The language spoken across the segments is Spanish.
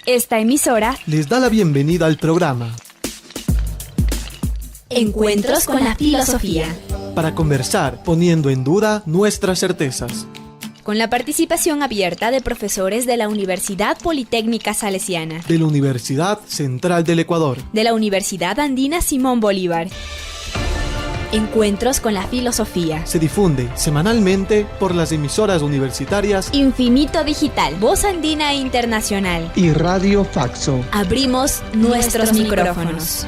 Esta emisora les da la bienvenida al programa Encuentros con la Filosofía, para conversar poniendo en duda nuestras certezas, con la participación abierta de profesores de la Universidad Politécnica Salesiana, de la Universidad Central del Ecuador, de la Universidad Andina Simón Bolívar. Encuentros con la Filosofía. Se difunde semanalmente por las emisoras universitarias Infinito Digital, Voz Andina Internacional y Radio Faxo. Abrimos nuestros micrófonos.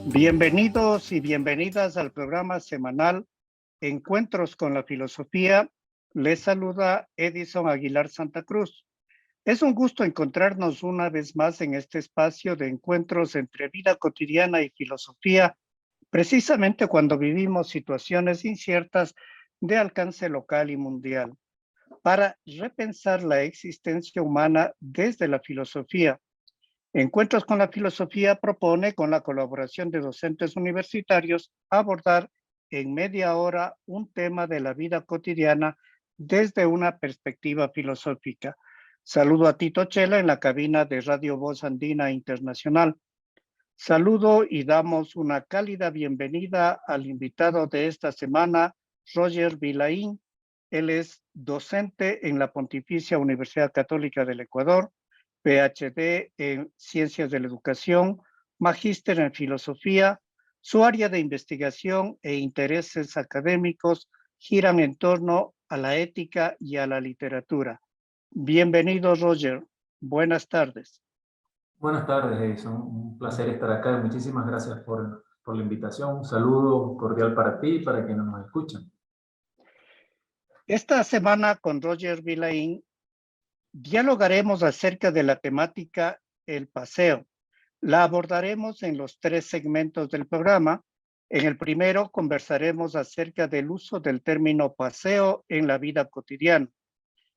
Bienvenidos y bienvenidas al programa semanal Encuentros con la Filosofía. Les saluda Edison Aguilar Santa Cruz. Es un gusto encontrarnos una vez más en este espacio de encuentros entre vida cotidiana y filosofía, precisamente cuando vivimos situaciones inciertas de alcance local y mundial, para repensar la existencia humana desde la filosofía. Encuentros con la Filosofía propone, con la colaboración de docentes universitarios, abordar en media hora un tema de la vida cotidiana desde una perspectiva filosófica. Saludo a Tito Chela en la cabina de Radio Voz Andina Internacional. Saludo y damos una cálida bienvenida al invitado de esta semana, Roger Vilaín. Él es docente en la Pontificia Universidad Católica del Ecuador, PhD en Ciencias de la Educación, magíster en Filosofía. Su área de investigación e intereses académicos giran en torno a la ética y a la literatura. Bienvenido, Roger. Buenas tardes. Buenas tardes, Edison. Un placer estar acá. Muchísimas gracias por la invitación. Un saludo cordial para ti y para quienes nos escuchan. Esta semana con Roger Vilaín dialogaremos acerca de la temática El paseo. La abordaremos en los 3 segmentos del programa. En el primero conversaremos acerca del uso del término paseo en la vida cotidiana.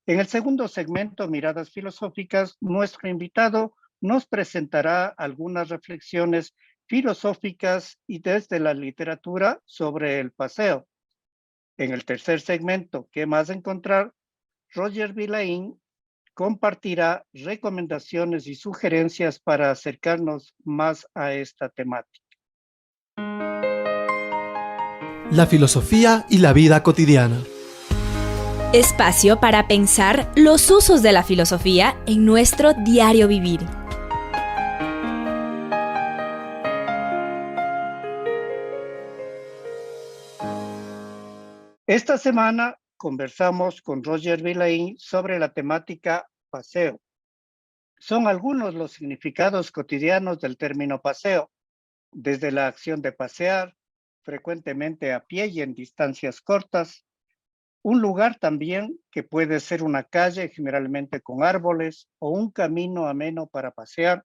En el segundo segmento, Miradas Filosóficas, nuestro invitado nos presentará algunas reflexiones filosóficas y desde la literatura sobre el paseo. En el tercer segmento, ¿Qué más encontrar?, Roger Vilaín compartirá recomendaciones y sugerencias para acercarnos más a esta temática. la filosofía y la vida cotidiana. Espacio para pensar los usos de la filosofía en nuestro diario vivir. Esta semana conversamos con Roger Vilaín sobre la temática paseo. Son algunos los significados cotidianos del término paseo, desde la acción de pasear, frecuentemente a pie y en distancias cortas. Un lugar también que puede ser una calle, generalmente con árboles, o un camino ameno para pasear.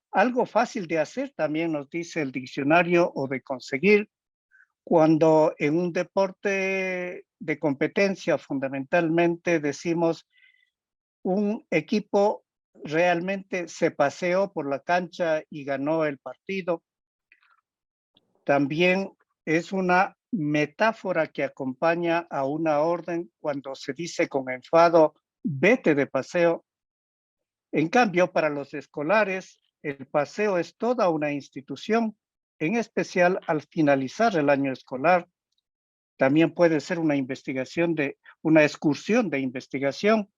Algo fácil de hacer, también nos dice el diccionario, o de conseguir, cuando en un deporte de competencia fundamentalmente decimos un equipo realmente se paseó por la cancha y ganó el partido. También es una metáfora que acompaña a una orden cuando se dice con enfado, vete de paseo. En cambio, para los escolares, el paseo es toda una institución, en especial al finalizar el año escolar. También puede ser una excursión de investigación.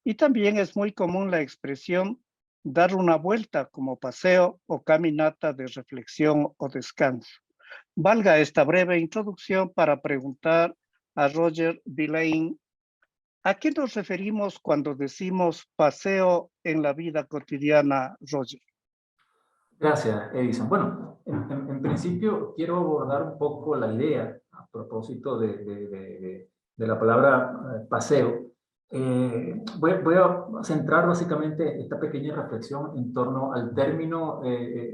Y también es muy común la expresión dar una vuelta como paseo o caminata de reflexión o descanso. Valga esta breve introducción para preguntar a Roger Vilaín, ¿a qué nos referimos cuando decimos paseo en la vida cotidiana, Roger? Gracias, Edison. Bueno, en principio quiero abordar un poco la idea a propósito de la palabra paseo. Voy a centrar básicamente esta pequeña reflexión en torno al término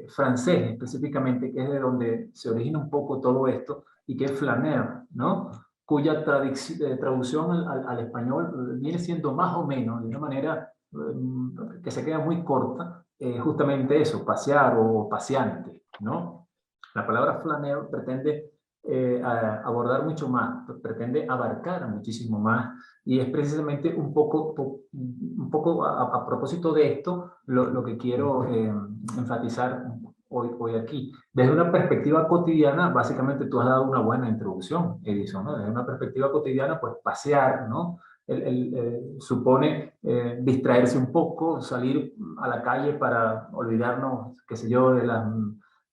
francés específicamente, que es de donde se origina un poco todo esto, y que es flaneur, ¿no? Cuya traducción al español viene siendo más o menos, de una manera que se queda muy corta, justamente eso, pasear o paseante, ¿no? La palabra flaneur pretende abordar mucho más, pretende abarcar muchísimo más, y es precisamente un poco a propósito de esto lo que quiero enfatizar hoy aquí. Desde una perspectiva cotidiana, básicamente tú has dado una buena introducción, Edison, ¿no? Desde una perspectiva cotidiana, pues pasear, ¿no? Supone distraerse un poco, salir a la calle para olvidarnos, qué sé yo, de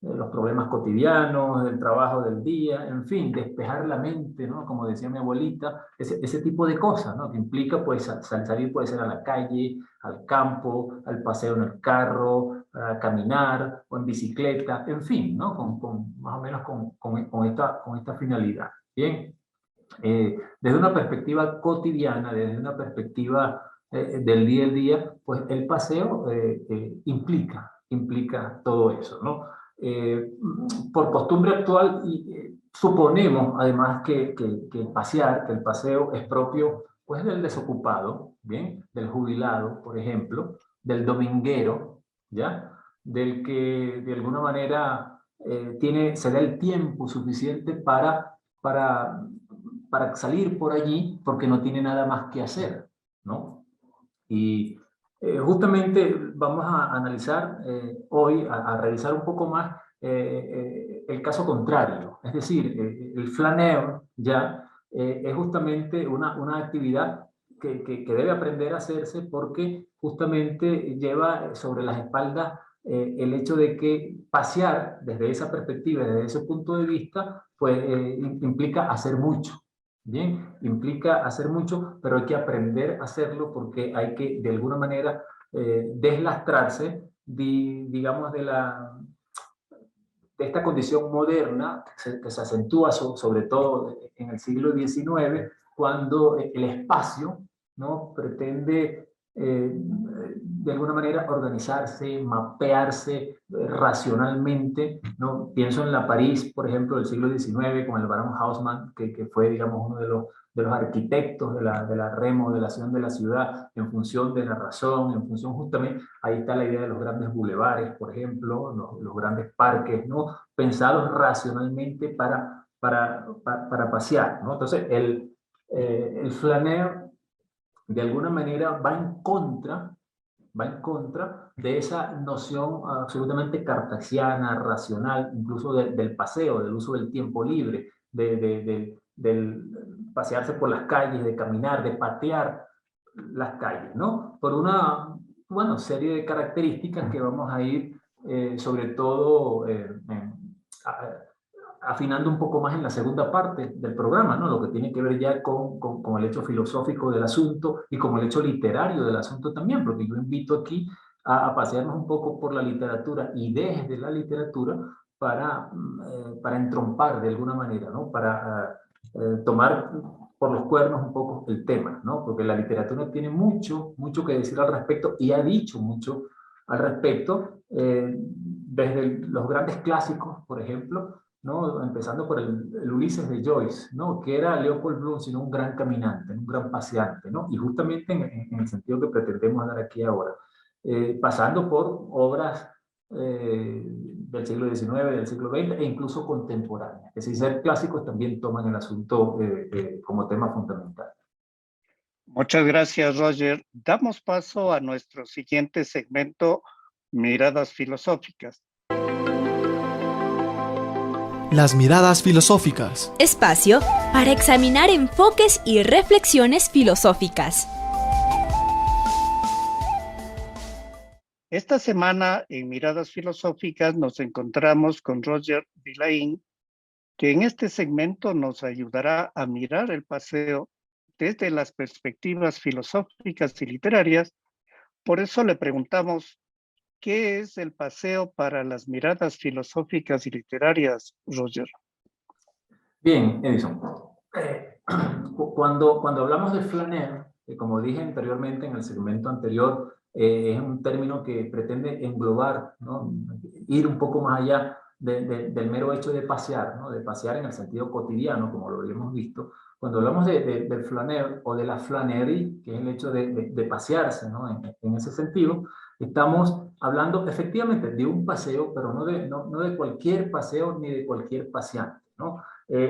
los problemas cotidianos, del trabajo del día, en fin, despejar la mente, ¿no? Como decía mi abuelita, ese tipo de cosas, ¿no? Que implica, pues, salir puede ser a la calle, al campo, al paseo en el carro, a caminar o en bicicleta, en fin, ¿no? Más o menos con esta finalidad. Bien. Desde una perspectiva cotidiana, desde una perspectiva del día a día, pues el paseo implica todo eso, ¿no? Por costumbre actual, suponemos además que el paseo es propio pues del desocupado, ¿bien? Del jubilado, por ejemplo, del dominguero, ¿ya? Del que de alguna manera se da el tiempo suficiente para salir por allí porque no tiene nada más que hacer, ¿no? Y justamente vamos a analizar hoy, a revisar un poco más el caso contrario. Es decir, el flaneur ya es justamente una actividad que debe aprender a hacerse porque justamente lleva sobre las espaldas el hecho de que pasear desde esa perspectiva, desde ese punto de vista, pues implica hacer mucho. Bien, implica hacer mucho, pero hay que aprender a hacerlo porque hay que, de alguna manera, deslastrarse, digamos, de esta condición moderna que se acentúa sobre todo en el siglo XIX, cuando el espacio, ¿no? Pretende de alguna manera organizarse, mapearse racionalmente, ¿no? Pienso en la París, por ejemplo, del siglo XIX, con el barón Haussmann, que fue, digamos, uno de los arquitectos de la remodelación de la ciudad en función de la razón, en función justamente, ahí está la idea de los grandes bulevares, por ejemplo, los grandes parques, ¿no? Pensados racionalmente para pasear, ¿no? Entonces, el flaneur de alguna manera va en contra de esa noción absolutamente cartesiana, racional, incluso del paseo, del uso del tiempo libre, del pasearse por las calles, de caminar, de patear las calles, ¿no? Por una, bueno, serie de características que vamos a ir, sobre todo, afinando un poco más en la segunda parte del programa, ¿no? Lo que tiene que ver ya con el hecho filosófico del asunto y con el hecho literario del asunto también, porque yo invito aquí a pasearnos un poco por la literatura y desde la literatura para entrompar de alguna manera, ¿no? Para tomar por los cuernos un poco el tema, ¿no? Porque la literatura tiene mucho que decir al respecto y ha dicho mucho al respecto, desde los grandes clásicos, por ejemplo, ¿no? Empezando por el Ulises de Joyce, ¿no? Que era Leopold Bloom, sino un gran caminante, un gran paseante, ¿no? Y justamente en el sentido que pretendemos dar aquí ahora, pasando por obras del siglo XIX, del siglo XX e incluso contemporáneas, que sin ser clásicos también toman el asunto como tema fundamental. Muchas gracias, Roger. Damos paso a nuestro siguiente segmento, Miradas Filosóficas. Las miradas filosóficas. Espacio para examinar enfoques y reflexiones filosóficas. Esta semana en Miradas Filosóficas nos encontramos con Roger Vilain, que en este segmento nos ayudará a mirar el paseo desde las perspectivas filosóficas y literarias. Por eso le preguntamos, ¿qué es el paseo para las miradas filosóficas y literarias, Roger? Bien, Edison. Cuando hablamos de flaneur, que como dije anteriormente en el segmento anterior, es un término que pretende englobar, ¿no? Ir un poco más allá del mero hecho de pasear, ¿no? De pasear en el sentido cotidiano, como lo hemos visto. Cuando hablamos del flaneur o de la flânerie, que es el hecho de pasearse, ¿no? En ese sentido, estamos hablando efectivamente de un paseo, pero no de cualquier paseo ni de cualquier paseante, ¿no?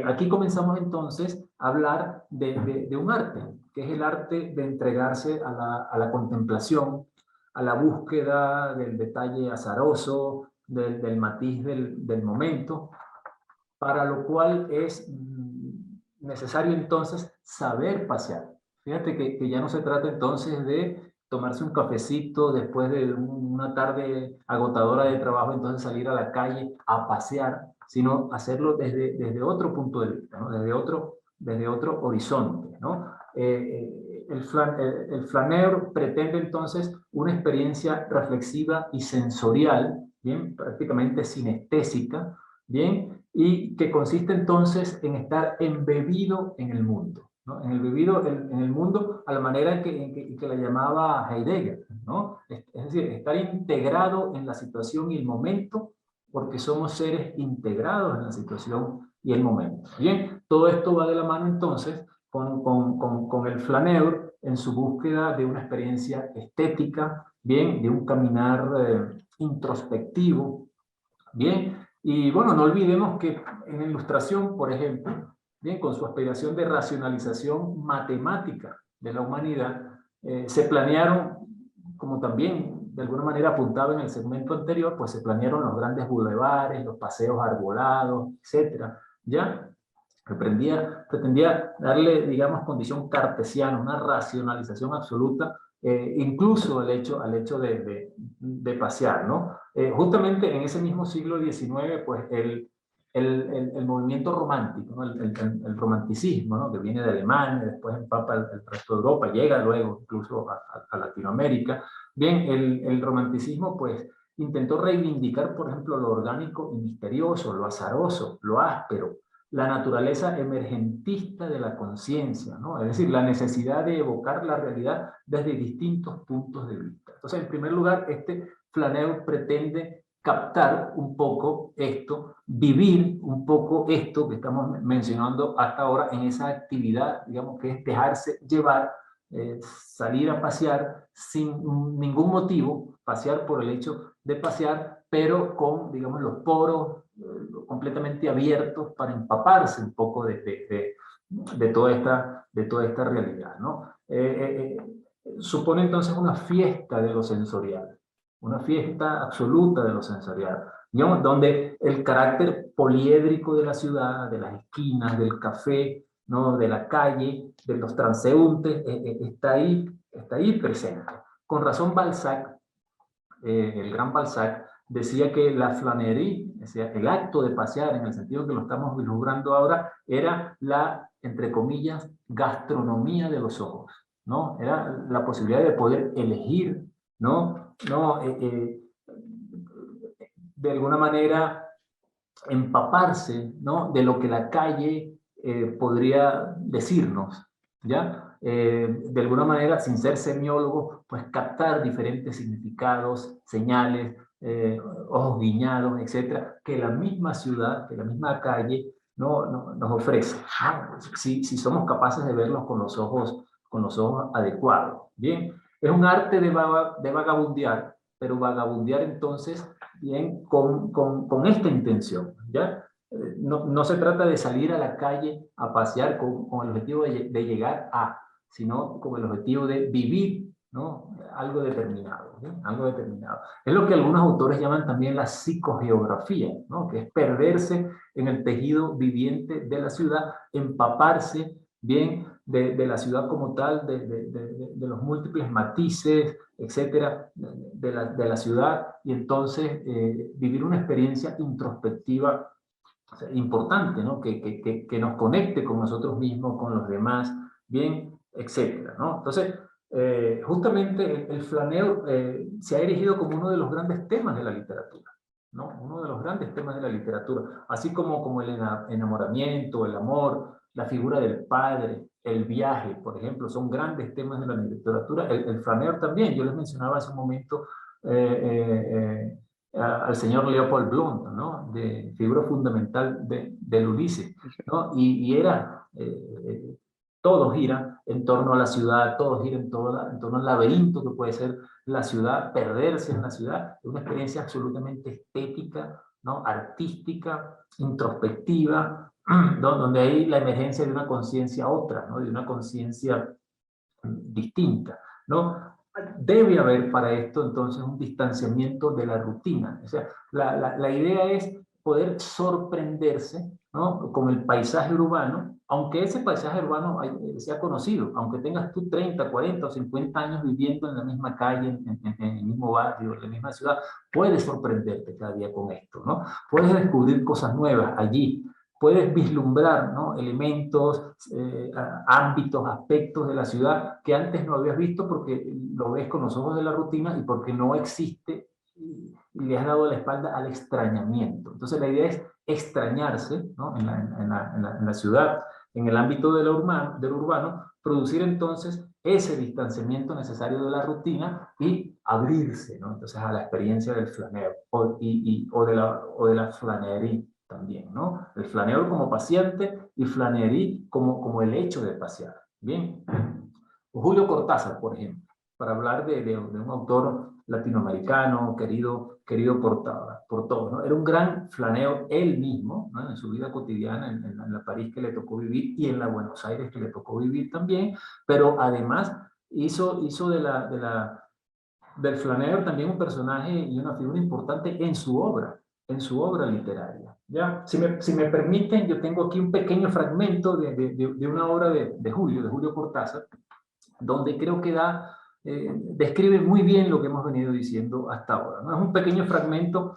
Aquí comenzamos entonces a hablar de un arte, que es el arte de entregarse a la contemplación, a la búsqueda del detalle azaroso, del matiz del momento, para lo cual es necesario entonces saber pasear. Fíjate que ya no se trata entonces de tomarse un cafecito después de una tarde agotadora de trabajo, entonces salir a la calle a pasear, sino hacerlo desde otro punto de vista, ¿no? Desde otro horizonte, ¿no? El flaneur pretende entonces una experiencia reflexiva y sensorial, bien, prácticamente sinestésica, bien, y que consiste entonces en estar embebido en el mundo, ¿no? En el mundo a la manera en que la llamaba Heidegger, ¿no? Es decir, estar integrado en la situación y el momento, porque somos seres integrados en la situación y el momento. Bien, todo esto va de la mano entonces con el flaneur en su búsqueda de una experiencia estética, bien, de un caminar introspectivo, bien. Y bueno, no olvidemos que en la Ilustración, por ejemplo, bien, con su aspiración de racionalización matemática de la humanidad, se planearon, como también de alguna manera apuntaba en el segmento anterior, pues se planearon los grandes bulevares, los paseos arbolados, etcétera, ¿ya? Pretendía darle, digamos, condición cartesiana, una racionalización absoluta, incluso al hecho de pasear, ¿no? Justamente en ese mismo siglo XIX, pues el movimiento romántico, ¿no? El romanticismo, ¿no? Que viene de Alemania, después empapa el resto de Europa, llega luego incluso a Latinoamérica. Bien, el romanticismo, pues, intentó reivindicar, por ejemplo, lo orgánico y misterioso, lo azaroso, lo áspero, la naturaleza emergentista de la conciencia, ¿no? Es decir, la necesidad de evocar la realidad desde distintos puntos de vista. Entonces, en primer lugar, este flaneur pretende captar un poco esto, vivir un poco esto que estamos mencionando hasta ahora en esa actividad, digamos, que es dejarse llevar, salir a pasear sin ningún motivo, pasear por el hecho de pasear, pero con, digamos, los poros completamente abiertos para empaparse un poco de toda esta realidad, ¿no? Supone entonces una fiesta de lo sensorial, una fiesta absoluta de lo sensorial, digamos, donde el carácter poliédrico de la ciudad, de las esquinas, del café, ¿no? De la calle, de los transeúntes, está ahí presente. Con razón Balzac, el gran Balzac, decía que la flânerie, o sea, el acto de pasear, en el sentido que lo estamos vislumbrando ahora, era la, entre comillas, gastronomía de los ojos, ¿no? Era la posibilidad de poder elegir, ¿no? De alguna manera empaparse, ¿no? De lo que la calle podría decirnos, ¿ya? De alguna manera, sin ser semiólogo, pues captar diferentes significados, señales, ojos guiñados, etcétera, que la misma ciudad, que la misma calle nos ofrece, ¿no? Si somos capaces de verlos con los ojos adecuados. Bien, es un arte de vagabundear, pero vagabundear entonces bien con esta intención, ¿ya? No se trata de salir a la calle a pasear con el objetivo de llegar a, sino con el objetivo de vivir, ¿no? Algo determinado, ¿sí? Algo determinado. Es lo que algunos autores llaman también la psicogeografía, ¿no? Que es perderse en el tejido viviente de la ciudad, empaparse bien de la ciudad como tal, de los múltiples matices, etcétera, de la ciudad, y entonces vivir una experiencia introspectiva, o sea, importante, ¿no? Que nos conecte con nosotros mismos, con los demás, bien, etcétera, ¿no? Entonces, justamente el flaneur se ha erigido como uno de los grandes temas de la literatura, ¿no? Uno de los grandes temas de la literatura, así como el enamoramiento, el amor, la figura del padre, el viaje, por ejemplo, son grandes temas de la literatura. El flaneur también, yo les mencionaba hace un momento al señor Leopold Bloom, ¿no? De figura fundamental del Ulises, ¿no? Y era, todo gira en torno a la ciudad, todo gira en torno al laberinto que puede ser la ciudad, perderse en la ciudad, es una experiencia absolutamente estética, ¿no? Artística, introspectiva, donde hay la emergencia de una conciencia otra, ¿no? De una conciencia distinta, ¿no? Debe haber para esto entonces un distanciamiento de la rutina. O sea, la idea es poder sorprenderse, ¿no? Con el paisaje urbano, aunque ese paisaje urbano sea conocido, aunque tengas tú 30, 40 o 50 años viviendo en la misma calle, en el mismo barrio, en la misma ciudad, puedes sorprenderte cada día con esto, ¿no? Puedes descubrir cosas nuevas allí, puedes vislumbrar, ¿no? Elementos, ámbitos, aspectos de la ciudad que antes no habías visto porque lo ves con los ojos de la rutina y porque no existe y le has dado la espalda al extrañamiento. Entonces la idea es extrañarse, ¿no? En la ciudad, en el ámbito del urbano, producir entonces ese distanciamiento necesario de la rutina y abrirse, ¿no? Entonces a la experiencia del flaneo o de la flanería también, ¿no? El flaneur como paciente y flanería como el hecho de pasear. Bien. Julio Cortázar, por ejemplo, para hablar de un autor latinoamericano querido por todos, ¿no? Era un gran flaneur él mismo, ¿no? En su vida cotidiana, en la París que le tocó vivir y en la Buenos Aires que le tocó vivir también, pero además hizo del flaneur también un personaje y una figura importante en su obra literaria. ¿Ya? Si me permiten, yo tengo aquí un pequeño fragmento de una obra de Julio Cortázar, donde creo que describe muy bien lo que hemos venido diciendo hasta ahora, ¿no? Es un pequeño fragmento,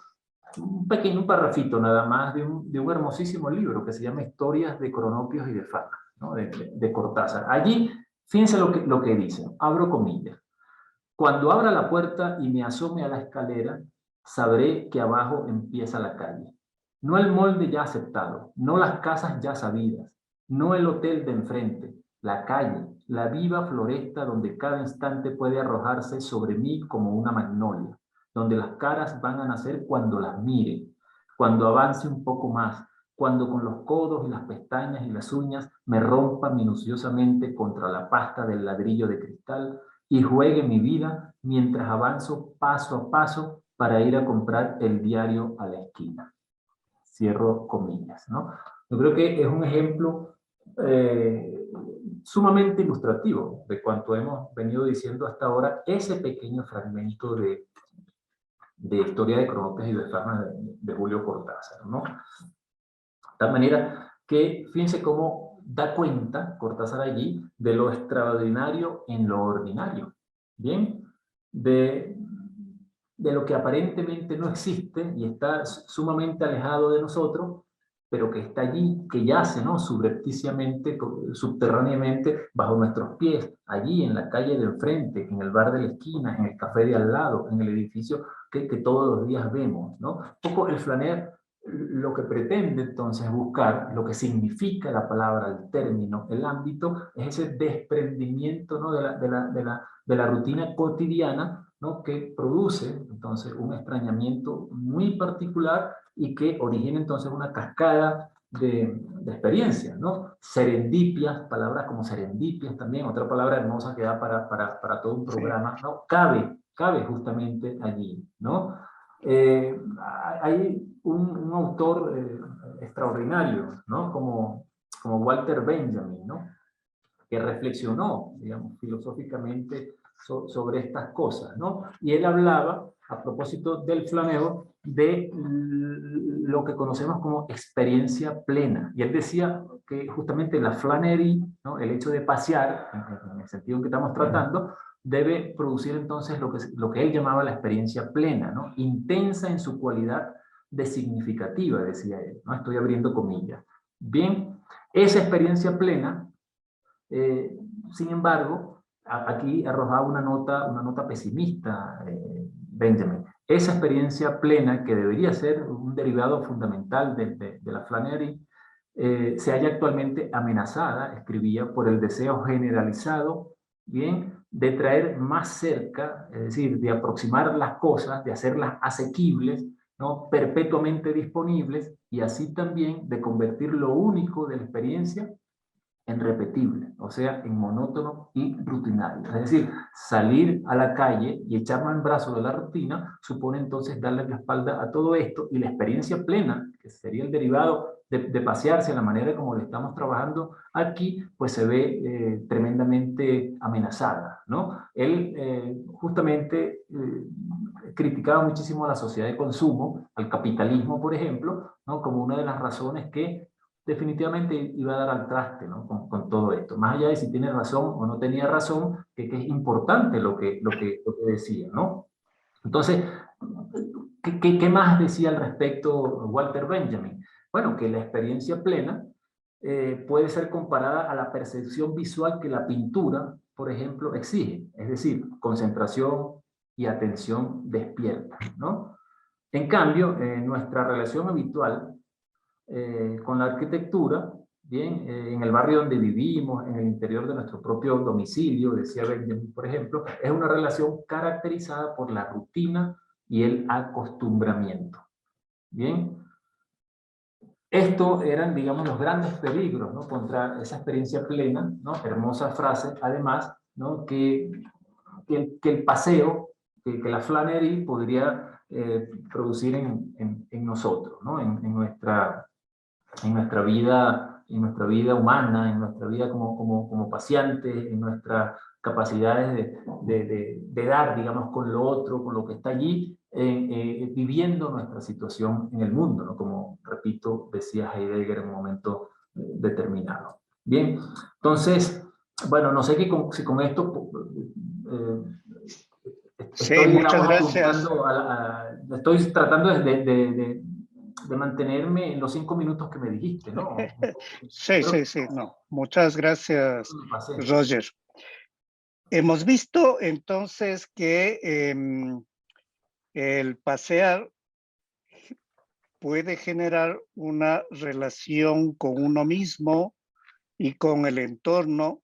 un parrafito nada más de un hermosísimo libro que se llama Historias de Cronopios y de Fama, ¿no? de Cortázar. Allí, fíjense lo que dice, abro comillas. Cuando abra la puerta y me asome a la escalera, sabré que abajo empieza la calle. No el molde ya aceptado, no las casas ya sabidas, no el hotel de enfrente, la calle, la viva floresta donde cada instante puede arrojarse sobre mí como una magnolia, donde las caras van a nacer cuando las mire, cuando avance un poco más, cuando con los codos y las pestañas y las uñas me rompa minuciosamente contra la pasta del ladrillo de cristal y juegue mi vida mientras avanzo paso a paso para ir a comprar el diario a la esquina. Cierro comillas, ¿no? Yo creo que es un ejemplo sumamente ilustrativo de cuanto hemos venido diciendo hasta ahora, ese pequeño fragmento de Historia de Cronopios y de Fama de Julio Cortázar, ¿no? De tal manera que fíjense cómo da cuenta Cortázar allí de lo extraordinario en lo ordinario, ¿bien? De lo que aparentemente no existe y está sumamente alejado de nosotros, pero que está allí, que yace, ¿no? Subrepticiamente, subterráneamente, bajo nuestros pies, allí en la calle de enfrente, en el bar de la esquina, en el café de al lado, en el edificio que todos los días vemos, ¿no? Un poco el flaner lo que pretende entonces buscar, lo que significa la palabra, el término, el ámbito, es ese desprendimiento, ¿no? de la rutina cotidiana, ¿no? Que produce entonces un extrañamiento muy particular y que origina entonces una cascada de experiencias, ¿no? Serendipias, palabras como serendipias también, otra palabra hermosa que da para todo un programa, ¿no? Cabe justamente allí, ¿no? Hay un autor extraordinario, ¿no? Como Walter Benjamin, ¿no? Que reflexionó, digamos, filosóficamente sobre estas cosas, ¿no? Y él hablaba, a propósito del flaneo, de lo que conocemos como experiencia plena. Y él decía que justamente la flanerie, ¿no? El hecho de pasear, en el sentido en que estamos tratando, debe producir entonces lo que él llamaba la experiencia plena, ¿no? Intensa en su cualidad de significativa, decía él, ¿no? Estoy abriendo comillas. Bien, esa experiencia plena, sin embargo, aquí arrojaba una nota pesimista, Benjamin. Esa experiencia plena, que debería ser un derivado fundamental de la flanerie, se halla actualmente amenazada, escribía, por el deseo generalizado, bien, de traer más cerca, es decir, de aproximar las cosas, de hacerlas asequibles, ¿no? Perpetuamente disponibles, y así también de convertir lo único de la experiencia en repetible, o sea, en monótono y rutinario. Es decir, salir a la calle y echar mano en brazo de la rutina supone entonces darle la espalda a todo esto, y la experiencia plena, que sería el derivado de pasearse, la manera como lo estamos trabajando aquí, pues se ve tremendamente amenazada, ¿no? Él justamente criticaba muchísimo a la sociedad de consumo, al capitalismo, por ejemplo, ¿no? Como una de las razones que definitivamente iba a dar al traste, ¿no? Con todo esto. Más allá de si tiene razón o no tenía razón, que es importante lo que decía, ¿no? Entonces, ¿qué más decía al respecto Walter Benjamin? Bueno, que la experiencia plena puede ser comparada a la percepción visual que la pintura, por ejemplo, exige, es decir, concentración y atención despierta, ¿no? En cambio, nuestra relación habitual con la arquitectura, bien, en el barrio donde vivimos, en el interior de nuestro propio domicilio, decía Benjamin, por ejemplo, es una relación caracterizada por la rutina y el acostumbramiento. Bien, esto eran, digamos, los grandes peligros, ¿no? Contra esa experiencia plena, ¿no? Hermosa frase, además, ¿no? Que el paseo, que la flânerie podría producir en nosotros, ¿no? En nuestra vida humana, en nuestra vida como pacientes, en nuestras capacidades de dar, digamos, con lo otro, con lo que está allí, viviendo nuestra situación en el mundo, ¿no? Como, repito, decía Heidegger en un momento determinado. Bien, entonces, bueno, no sé si con esto Sí, estoy, muchas digamos, gracias. estoy tratando de mantenerme en los 5 minutos que me dijiste, ¿no? Sí, Creo sí, sí, no. Muchas gracias, que me pasé. Roger. Hemos visto entonces que el pasear puede generar una relación con uno mismo y con el entorno,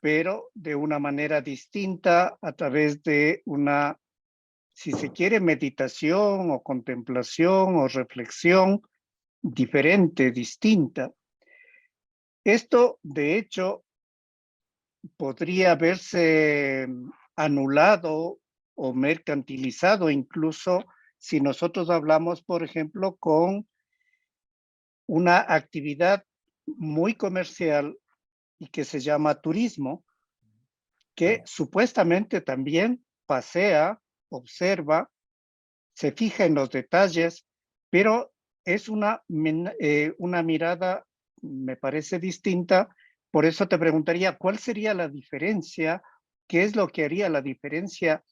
pero de una manera distinta a través de una, si se quiere, meditación o contemplación o reflexión diferente, distinta. Esto, de hecho, podría verse anulado o mercantilizado incluso si nosotros hablamos, por ejemplo, con una actividad muy comercial y que se llama turismo, que supuestamente también pasea, observa, se fija en los detalles, pero es una mirada, me parece distinta. Por eso te preguntaría, ¿cuál sería la diferencia? ¿Qué es lo que haría la diferencia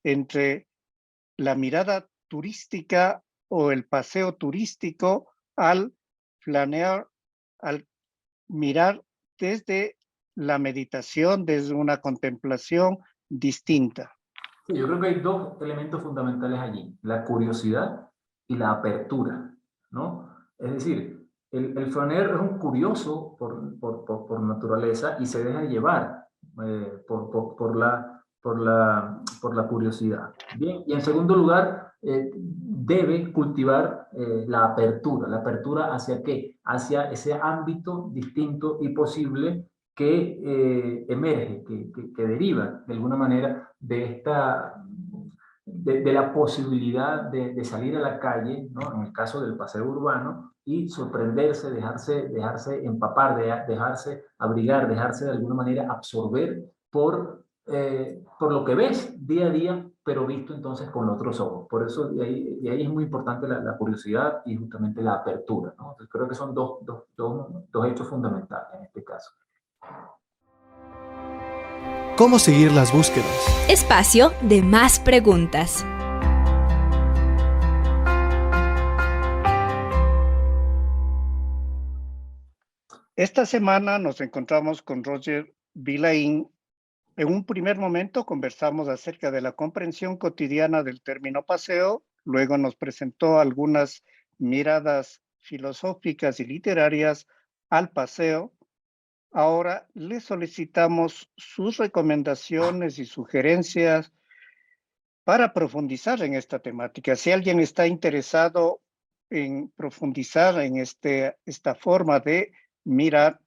entre la mirada turística o el paseo turístico al planear, al mirar desde la meditación, desde una contemplación distinta? Sí, yo creo que hay dos elementos fundamentales allí, la curiosidad y la apertura, ¿no? Es decir, el flaner es un curioso por naturaleza y se deja llevar por la curiosidad. Bien, y en segundo lugar, debe cultivar la apertura ¿hacia qué? Hacia ese ámbito distinto y posible que emerge, que deriva de alguna manera de la posibilidad de salir a la calle, ¿no? En el caso del paseo urbano, y sorprenderse, dejarse empapar, dejarse abrigar, dejarse de alguna manera absorber por lo que ves día a día, pero visto entonces con otros ojos. Por eso de ahí es muy importante la curiosidad y justamente la apertura, ¿no? Entonces, creo que son dos hechos fundamentales en este caso. ¿Cómo seguir las búsquedas? Espacio de más preguntas. Esta semana nos encontramos con Roger Vilain. En un primer momento conversamos acerca de la comprensión cotidiana del término paseo, luego nos presentó algunas miradas filosóficas y literarias al paseo. Ahora le solicitamos sus recomendaciones y sugerencias para profundizar en esta temática. Si alguien está interesado en profundizar en esta forma de mirar,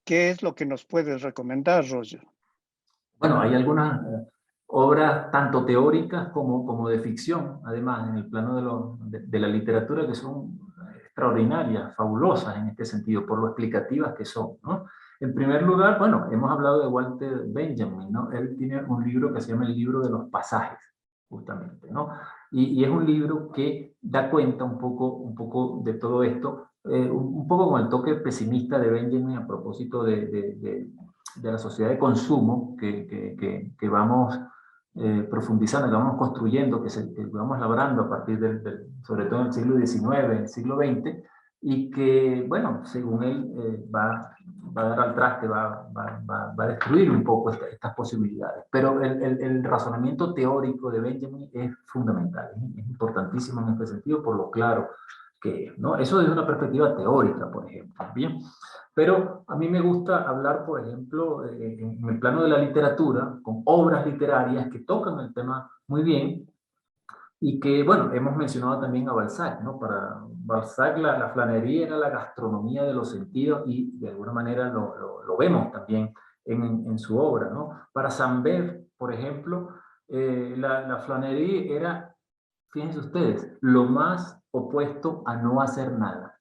¿qué es lo que nos puedes recomendar, Roger? Bueno, hay algunas obras tanto teóricas como de ficción, además, en el plano de la literatura, que son extraordinarias, fabulosas en este sentido, por lo explicativas que son, ¿no? En primer lugar, bueno, hemos hablado de Walter Benjamin, ¿no? Él tiene un libro que se llama El libro de los pasajes, justamente, ¿no? Y es un libro que da cuenta un poco de todo esto, un poco con el toque pesimista de Benjamin a propósito de la sociedad de consumo que vamos profundizando, que vamos construyendo, que vamos labrando a partir sobre todo en el siglo XIX, en el siglo XX, y que, bueno, según él, va a dar al traste, va a destruir un poco estas posibilidades. Pero el razonamiento teórico de Benjamin es fundamental, es importantísimo en este sentido por lo claro que es, ¿no? Eso desde una perspectiva teórica, por ejemplo, ¿bien? Pero a mí me gusta hablar, por ejemplo, en el plano de la literatura, con obras literarias que tocan el tema muy bien y que, bueno, hemos mencionado también a Balzac, ¿no? Para Balzac la flanería era la gastronomía de los sentidos y de alguna manera lo vemos también en su obra, ¿no? Para Saint-Beuve, por ejemplo, la flanería era, fíjense ustedes, lo más opuesto a no hacer nada,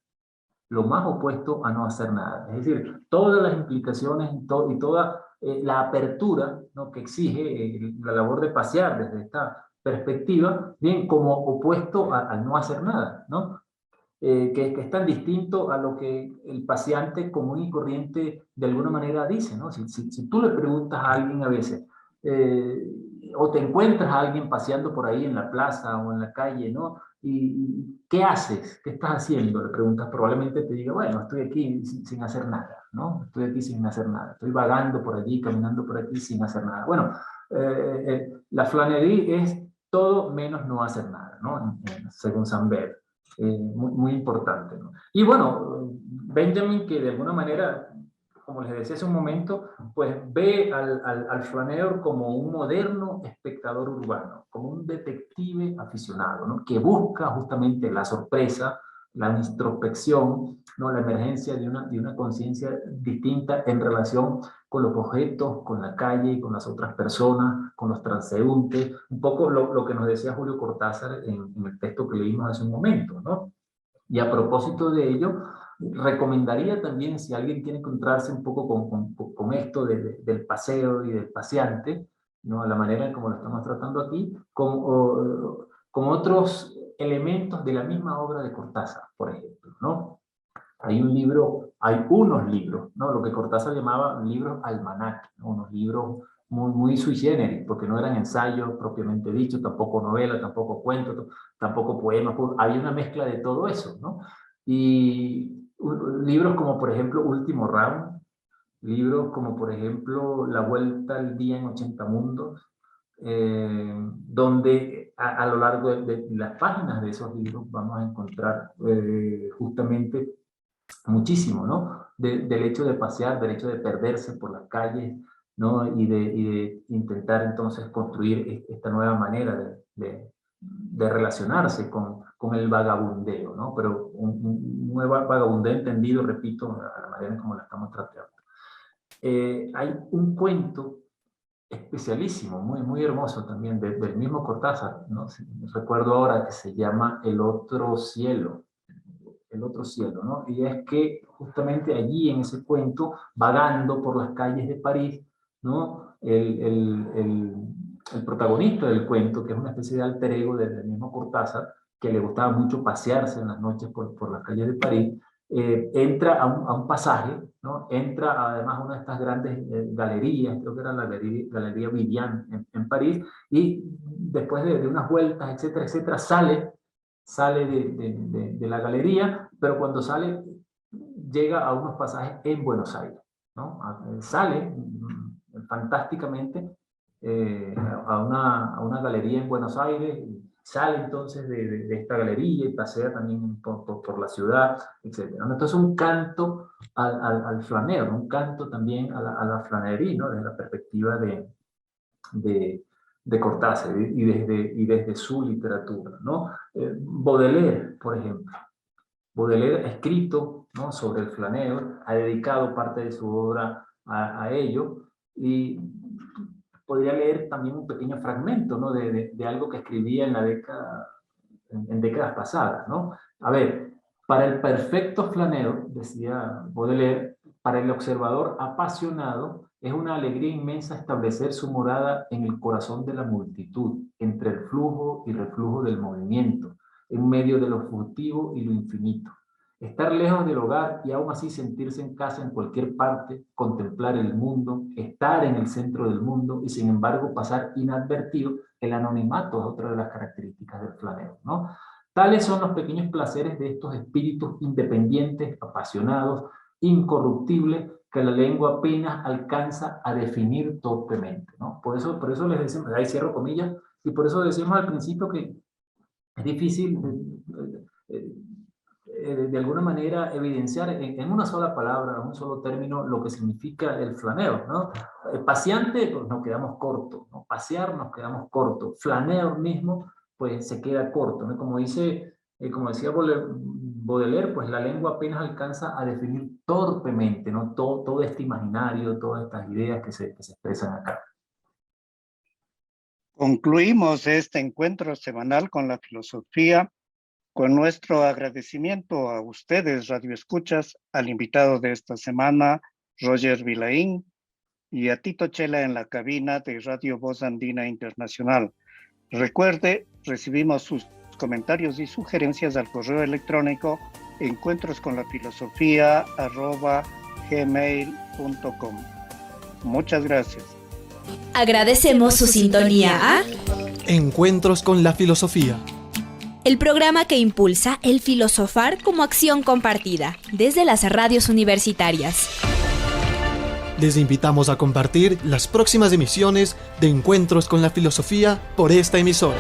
lo más opuesto a no hacer nada. Es decir, todas las implicaciones y toda la apertura, ¿no?, que exige la labor de pasear desde esta perspectiva, bien, como opuesto al no hacer nada, ¿no? Que es tan distinto a lo que el paseante común y corriente de alguna manera dice, ¿no? Si tú le preguntas a alguien a veces, o te encuentras a alguien paseando por ahí en la plaza o en la calle, ¿no? ¿Y qué haces? ¿Qué estás haciendo? Le preguntas, probablemente te diga, bueno, estoy aquí sin hacer nada, ¿no? Estoy aquí sin hacer nada. Estoy vagando por allí, caminando por aquí sin hacer nada. Bueno, la flanería es todo menos no hacer nada, ¿no? Según Saint-Beuve. Muy importante, ¿no? Y bueno, Benjamin, que de alguna manera, como les decía hace un momento, pues ve al flaneur como un moderno espectador urbano, como un detective aficionado, ¿no?, que busca justamente la sorpresa, la introspección, ¿no?, la emergencia de una conciencia distinta en relación con los objetos, con la calle, con las otras personas, con los transeúntes, un poco lo que nos decía Julio Cortázar en el texto que leímos hace un momento, ¿no? Y a propósito de ello, recomendaría también, si alguien quiere encontrarse un poco con esto del paseo y del paseante, ¿no?, la manera en cómo lo estamos tratando aquí, con otros elementos de la misma obra de Cortázar, por ejemplo, ¿no? Hay unos libros, ¿no?, lo que Cortázar llamaba libros almanaque, ¿no?, unos libros muy sui generis, porque no eran ensayos propiamente dichos, tampoco novelas, tampoco cuentos, tampoco poemas, había una mezcla de todo eso, ¿no? Y libros como, por ejemplo, Último Round, libros como, por ejemplo, La Vuelta al Día en 80 Mundos, donde a lo largo de las páginas de esos libros vamos a encontrar justamente muchísimo, ¿no? Del hecho de pasear, del hecho de perderse por las calles, ¿no? Y de intentar entonces construir esta nueva manera de relacionarse con el vagabundeo, ¿no? Pero un nuevo vagabundeo entendido, repito, a la manera en como la estamos tratando. Hay un cuento especialísimo, muy hermoso también, del mismo Cortázar, ¿no? Recuerdo ahora, que se llama El otro cielo, ¿no? Y es que justamente allí en ese cuento, vagando por las calles de París, ¿no?, el protagonista del cuento, que es una especie de alter ego del mismo Cortázar, que le gustaba mucho pasearse en las noches por las calles de París, entra a un pasaje, ¿no? Entra además a una de estas grandes galerías, creo que era la Galería Vivian en París, y después de unas vueltas, etcétera, etcétera, sale de la galería, pero cuando sale llega a unos pasajes en Buenos Aires, ¿no? Sale fantásticamente a una galería en Buenos Aires, sale entonces de esta galería y pasea también por la ciudad, etc. Entonces un canto al flaneo, un canto también a la flanería, ¿no?, desde la perspectiva de Cortázar y desde su literatura, ¿no? Baudelaire, por ejemplo. Baudelaire ha escrito, ¿no?, sobre el flaneo, ha dedicado parte de su obra a ello, y podría leer también un pequeño fragmento, ¿no? de algo que escribía en décadas pasadas, ¿no? A ver, para el perfecto flanero, decía Baudelaire, para el observador apasionado, es una alegría inmensa establecer su morada en el corazón de la multitud, entre el flujo y reflujo del movimiento, en medio de lo fugitivo y lo infinito. Estar lejos del hogar y aún así sentirse en casa en cualquier parte, contemplar el mundo, estar en el centro del mundo y sin embargo pasar inadvertido, el anonimato es otra de las características del flanero, ¿no? Tales son los pequeños placeres de estos espíritus independientes, apasionados, incorruptibles, que la lengua apenas alcanza a definir torpemente, ¿no? Por eso les decimos, ahí cierro comillas, y por eso decimos al principio que es difícil de alguna manera evidenciar en una sola palabra, en un solo término, lo que significa el flaneo, ¿no? Paseante, pues nos quedamos cortos, ¿no? Pasear nos quedamos cortos, flaneo mismo, pues se queda corto, ¿no? Como decía Baudelaire, pues la lengua apenas alcanza a definir torpemente, ¿no? Todo este imaginario, todas estas ideas que se expresan acá. Concluimos este encuentro semanal con la filosofía, con nuestro agradecimiento a ustedes, radioescuchas, al invitado de esta semana, Roger Vilaín, y a Tito Chela en la cabina de Radio Voz Andina Internacional. Recuerde, recibimos sus comentarios y sugerencias al correo electrónico encuentrosconlafilosofía@gmail.com. Muchas gracias. Agradecemos su sintonía a Encuentros con la filosofía. el programa que impulsa el filosofar como acción compartida desde las radios universitarias. Les invitamos a compartir las próximas emisiones de Encuentros con la filosofía por esta emisora.